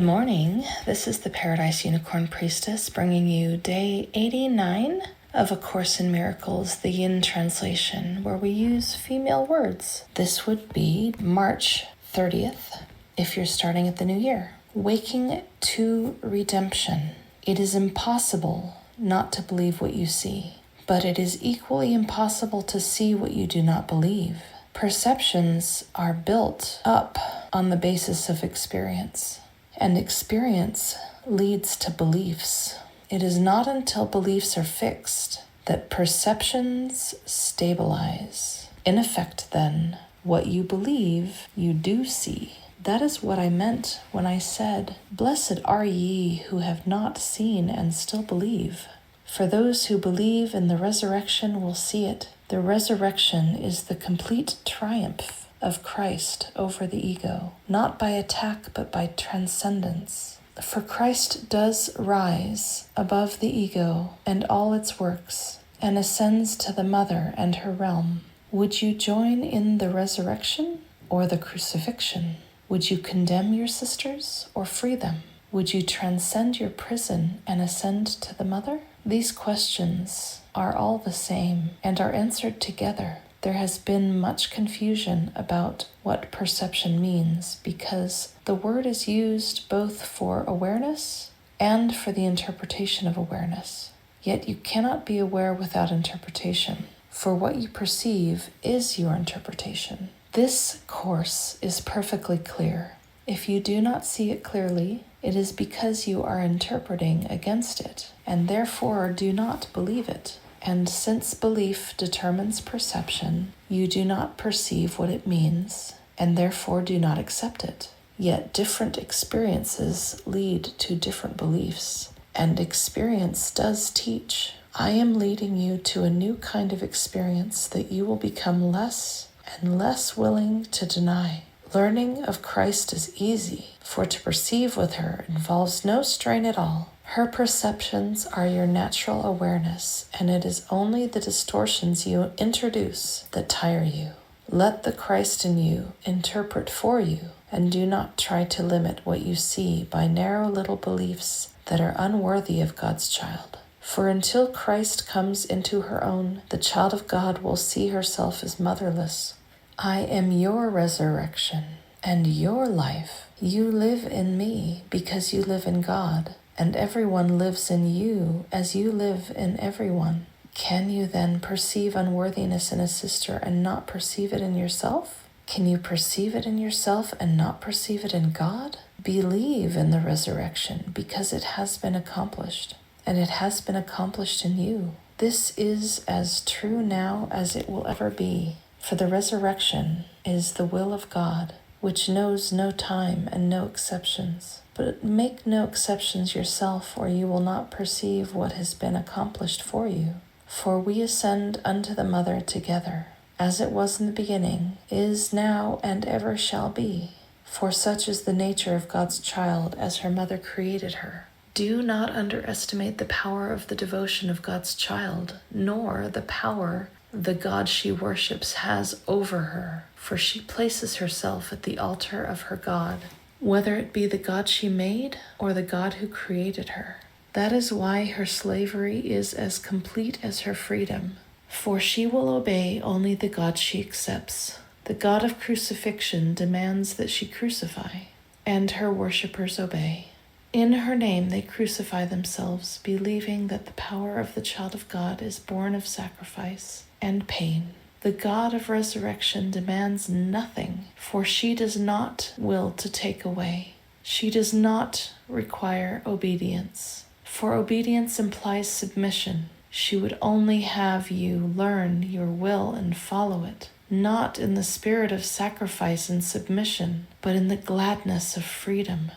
Good morning. This is the Paradise Unicorn Priestess bringing you day 89 of A Course in Miracles, the Yin translation, where we use female words. This would be March 30th, if you're starting at the new year. Waking to redemption. It is impossible not to believe what you see, but it is equally impossible to see what you do not believe. Perceptions are built up on the basis of experience, and experience leads to beliefs. It is not until beliefs are fixed that perceptions stabilize. In effect, then, what you believe, you do see. That is what I meant when I said, "Blessed are ye who have not seen and still believe." For those who believe in the resurrection will see it. The resurrection is the complete triumph of Christ over the ego, not by attack but by transcendence. For Christ does rise above the ego and all its works, and ascends to the Mother and her realm. Would you join in the resurrection or the crucifixion? Would you condemn your sisters or free them? Would you transcend your prison and ascend to the Mother? These questions are all the same and are answered together. There has been much confusion about what perception means because the word is used both for awareness and for the interpretation of awareness. Yet you cannot be aware without interpretation, for what you perceive is your interpretation. This course is perfectly clear. If you do not see it clearly, it is because you are interpreting against it, and therefore do not believe it. And since belief determines perception, you do not perceive what it means, and therefore do not accept it. Yet different experiences lead to different beliefs, and experience does teach. I am leading you to a new kind of experience that you will become less and less willing to deny. Learning of Christ is easy, for to perceive with her involves no strain at all. Her perceptions are your natural awareness, and it is only the distortions you introduce that tire you. Let the Christ in you interpret for you, and do not try to limit what you see by narrow little beliefs that are unworthy of God's child. For until Christ comes into her own, the child of God will see herself as motherless. I am your resurrection and your life. You live in me because you live in God, and everyone lives in you as you live in everyone. Can you then perceive unworthiness in a sister and not perceive it in yourself? Can you perceive it in yourself and not perceive it in God? Believe in the resurrection because it has been accomplished, and it has been accomplished in you. This is as true now as it will ever be. For the resurrection is the will of God, which knows no time and no exceptions. But make no exceptions yourself, or you will not perceive what has been accomplished for you. For we ascend unto the Mother together, as it was in the beginning, is now, and ever shall be. For such is the nature of God's child as her mother created her. Do not underestimate the power of the devotion of God's child, nor the power the God she worships has over her, for she places herself at the altar of her God, whether it be the God she made or the God who created her. That is why her slavery is as complete as her freedom, for she will obey only the God she accepts. The God of crucifixion demands that she crucify, and her worshippers obey. In her name they crucify themselves, believing that the power of the child of God is born of sacrifice and pain. The God of resurrection demands nothing, for she does not will to take away. She does not require obedience, for obedience implies submission. She would only have you learn your will and follow it, not in the spirit of sacrifice and submission, but in the gladness of freedom.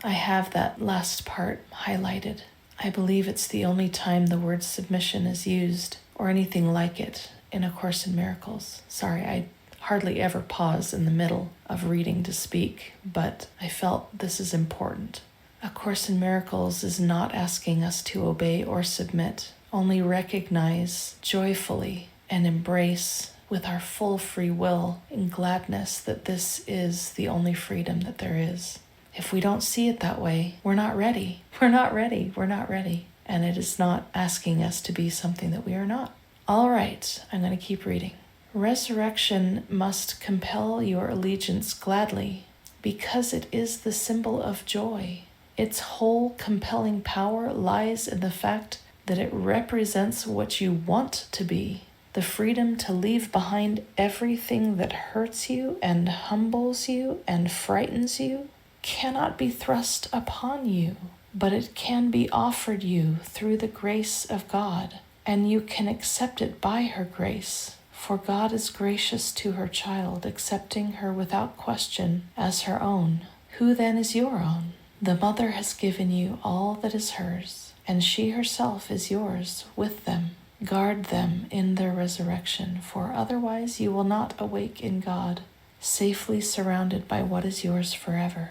I have that last part highlighted. I believe it's the only time the word submission is used, or anything like it, in A Course in Miracles. Sorry, I hardly ever pause in the middle of reading to speak, but I felt this is important. A Course in Miracles is not asking us to obey or submit, only recognize joyfully and embrace with our full free will and gladness that this is the only freedom that there is. If we don't see it that way, we're not ready. We're not ready. We're not ready. And it is not asking us to be something that we are not. All right, I'm going to keep reading. Resurrection must compel your allegiance gladly, because it is the symbol of joy. Its whole compelling power lies in the fact that it represents what you want to be, the freedom to leave behind everything that hurts you and humbles you and frightens you cannot be thrust upon you, but it can be offered you through the grace of God, and you can accept it by her grace. For God is gracious to her child, accepting her without question as her own. Who then is your own? The mother has given you all that is hers, and she herself is yours with them. Guard them in their resurrection, for otherwise you will not awake in God, safely surrounded by what is yours forever.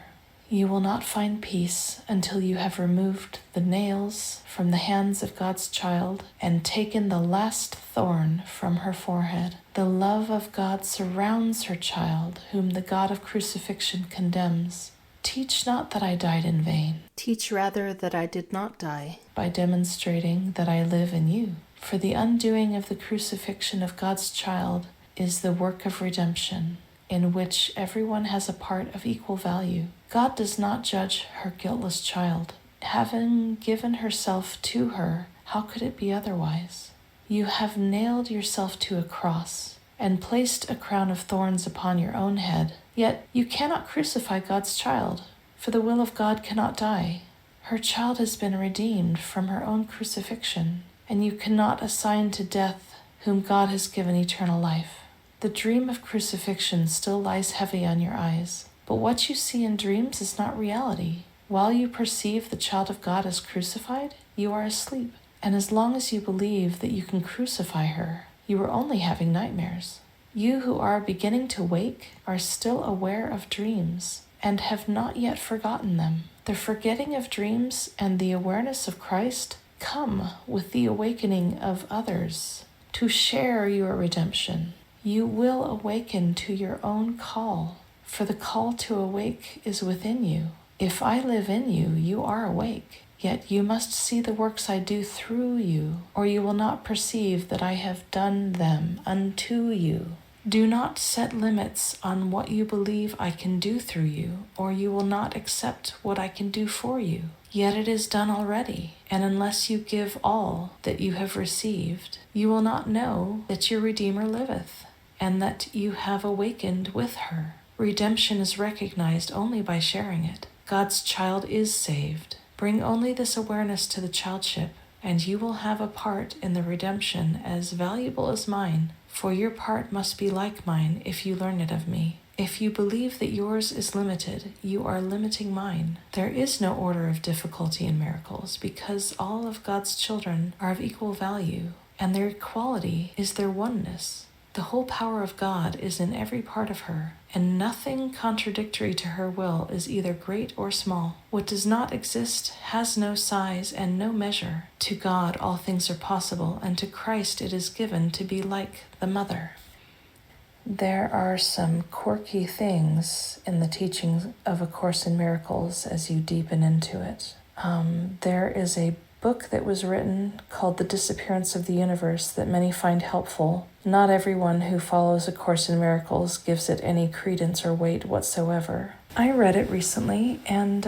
You will not find peace until you have removed the nails from the hands of God's child and taken the last thorn from her forehead. The love of God surrounds her child, whom the God of crucifixion condemns. Teach not that I died in vain. Teach rather that I did not die, by demonstrating that I live in you. For the undoing of the crucifixion of God's child is the work of redemption, in which everyone has a part of equal value. God does not judge her guiltless child. Having given herself to her, how could it be otherwise? You have nailed yourself to a cross and placed a crown of thorns upon your own head. Yet you cannot crucify God's child, for the will of God cannot die. Her child has been redeemed from her own crucifixion, and you cannot assign to death whom God has given eternal life. The dream of crucifixion still lies heavy on your eyes, but what you see in dreams is not reality. While you perceive the child of God as crucified, you are asleep, and as long as you believe that you can crucify her, you are only having nightmares. You who are beginning to wake are still aware of dreams and have not yet forgotten them. The forgetting of dreams and the awareness of Christ come with the awakening of others to share your redemption. You will awaken to your own call, for the call to awake is within you. If I live in you, you are awake. Yet you must see the works I do through you, or you will not perceive that I have done them unto you. Do not set limits on what you believe I can do through you, or you will not accept what I can do for you. Yet it is done already, and unless you give all that you have received, you will not know that your Redeemer liveth, and that you have awakened with her. Redemption is recognized only by sharing it. God's child is saved. Bring only this awareness to the childship, and you will have a part in the redemption as valuable as mine, for your part must be like mine if you learn it of me. If you believe that yours is limited, you are limiting mine. There is no order of difficulty in miracles, because all of God's children are of equal value, and their equality is their oneness. The whole power of God is in every part of her, and nothing contradictory to her will is either great or small. What does not exist has no size and no measure. To God all things are possible, and to Christ it is given to be like the Mother. There are some quirky things in the teaching of A Course in Miracles as you deepen into it. There is a book that was written called The Disappearance of the Universe that many find helpful. Not everyone who follows A Course in Miracles gives it any credence or weight whatsoever. I read it recently, and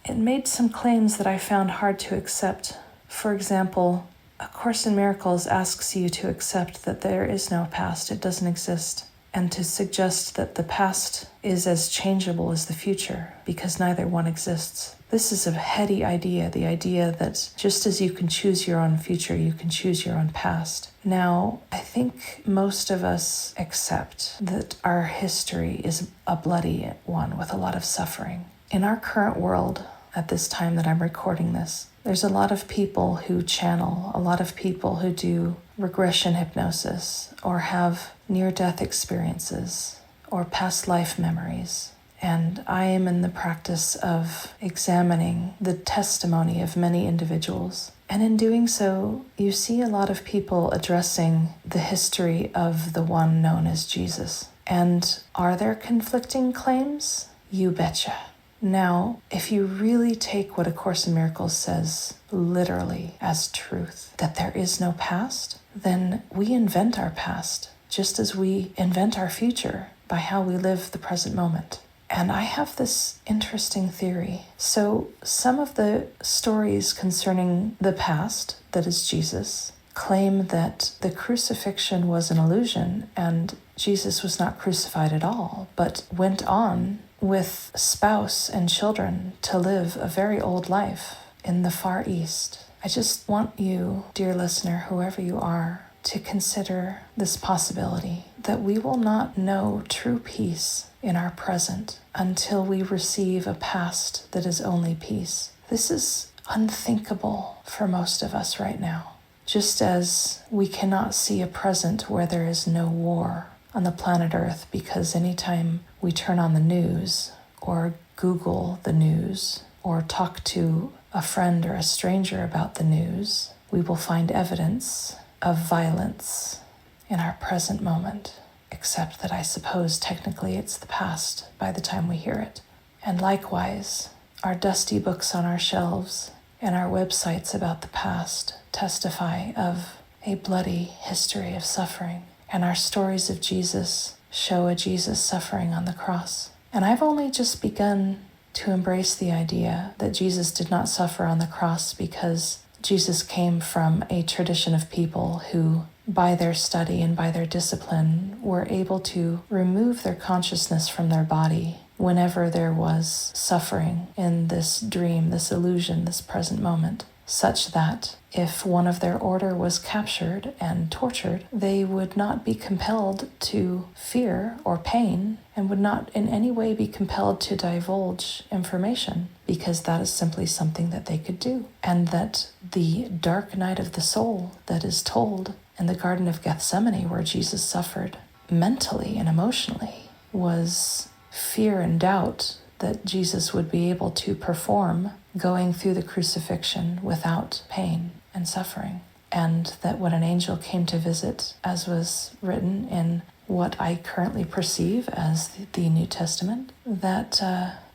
it made some claims that I found hard to accept. For example, A Course in Miracles asks you to accept that there is no past, it doesn't exist, and to suggest that the past is as changeable as the future, because neither one exists. This is a heady idea, the idea that just as you can choose your own future, you can choose your own past. Now, I think most of us accept that our history is a bloody one with a lot of suffering. In our current world, at this time that I'm recording this, there's a lot of people who channel, a lot of people who do regression hypnosis, or have near-death experiences, or past life memories. And I am in the practice of examining the testimony of many individuals. And in doing so, you see a lot of people addressing the history of the one known as Jesus. And are there conflicting claims? You betcha. Now, if you really take what A Course in Miracles says literally as truth, that there is no past, then we invent our past just as we invent our future by how we live the present moment. And I have this interesting theory. So some of the stories concerning the past, that is Jesus, claim that the crucifixion was an illusion and Jesus was not crucified at all, but went on with spouse and children to live a very old life in the Far East. I just want you, dear listener, whoever you are, to consider this possibility that we will not know true peace in our present until we receive a past that is only peace. This is unthinkable for most of us right now. Just as we cannot see a present where there is no war on the planet Earth, because anytime we turn on the news or Google the news or talk to a friend or a stranger about the news, we will find evidence of violence in our present moment, except that I suppose technically it's the past by the time we hear it. And likewise, our dusty books on our shelves and our websites about the past testify of a bloody history of suffering, and our stories of Jesus show a Jesus suffering on the cross. And I've only just begun to embrace the idea that Jesus did not suffer on the cross because Jesus came from a tradition of people who, by their study and by their discipline, were able to remove their consciousness from their body whenever there was suffering in this dream, this illusion, this present moment, such that if one of their order was captured and tortured, they would not be compelled to fear or pain and would not in any way be compelled to divulge information, because that is simply something that they could do. And that the dark night of the soul that is told in the Garden of Gethsemane, where Jesus suffered mentally and emotionally, was fear and doubt that Jesus would be able to perform going through the crucifixion without pain and suffering. And that when an angel came to visit, as was written in what I currently perceive as the New Testament, that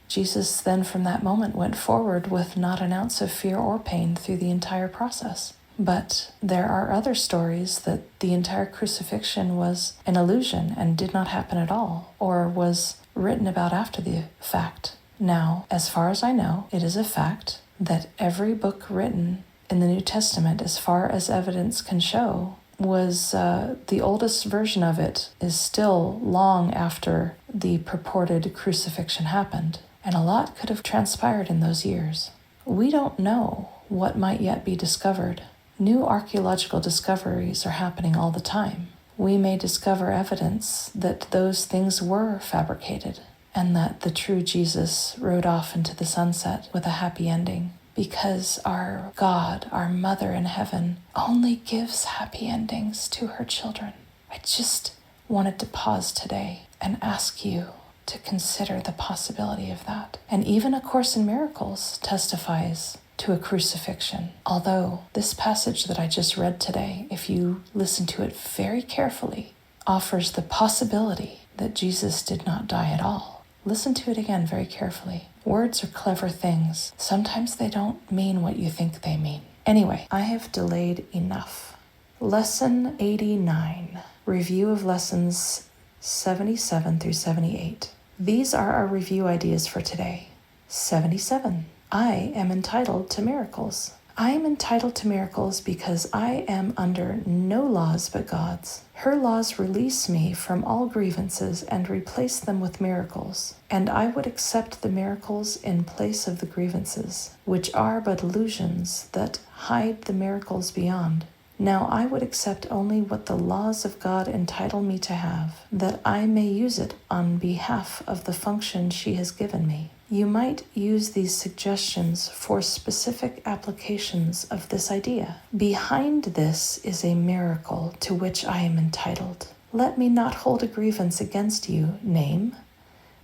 Jesus then from that moment went forward with not an ounce of fear or pain through the entire process. But there are other stories that the entire crucifixion was an illusion and did not happen at all, or was written about after the fact. Now, as far as I know, it is a fact that every book written in the New Testament, as far as evidence can show, was the oldest version of it is still long after the purported crucifixion happened, and a lot could have transpired in those years. We don't know what might yet be discovered. New archaeological discoveries are happening all the time. We may discover evidence that those things were fabricated and that the true Jesus rode off into the sunset with a happy ending, because our God, our Mother in heaven, only gives happy endings to her children. I just wanted to pause today and ask you to consider the possibility of that. And even A Course in Miracles testifies to a crucifixion. Although this passage that I just read today, if you listen to it very carefully, offers the possibility that Jesus did not die at all. Listen to it again very carefully. Words are clever things. Sometimes they don't mean what you think they mean. Anyway, I have delayed enough. Lesson 89, review of lessons 77 through 78. These are our review ideas for today. 77. I am entitled to miracles. I am entitled to miracles because I am under no laws but God's. Her laws release me from all grievances and replace them with miracles, and I would accept the miracles in place of the grievances, which are but illusions that hide the miracles beyond. Now I would accept only what the laws of God entitle me to have, that I may use it on behalf of the function she has given me. You might use these suggestions for specific applications of this idea. Behind this is a miracle to which I am entitled. Let me not hold a grievance against you, name,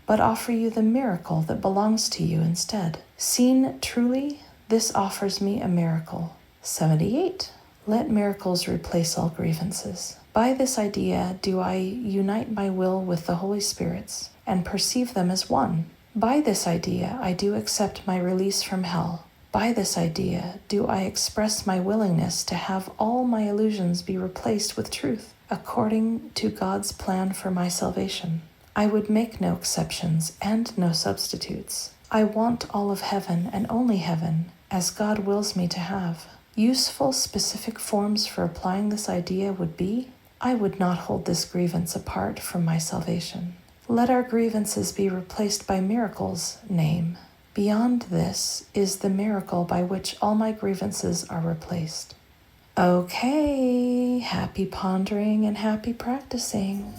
but offer you the miracle that belongs to you instead. Seen truly, this offers me a miracle. 78. Let miracles replace all grievances. By this idea do I unite my will with the Holy Spirit's and perceive them as one. By this idea, I do accept my release from hell. By this idea, do I express my willingness to have all my illusions be replaced with truth, according to God's plan for my salvation. I would make no exceptions and no substitutes. I want all of heaven and only heaven, as God wills me to have. Useful, specific forms for applying this idea would be: I would not hold this grievance apart from my salvation. Let our grievances be replaced by miracles, name. Beyond this is the miracle by which all my grievances are replaced. Okay, happy pondering and happy practicing.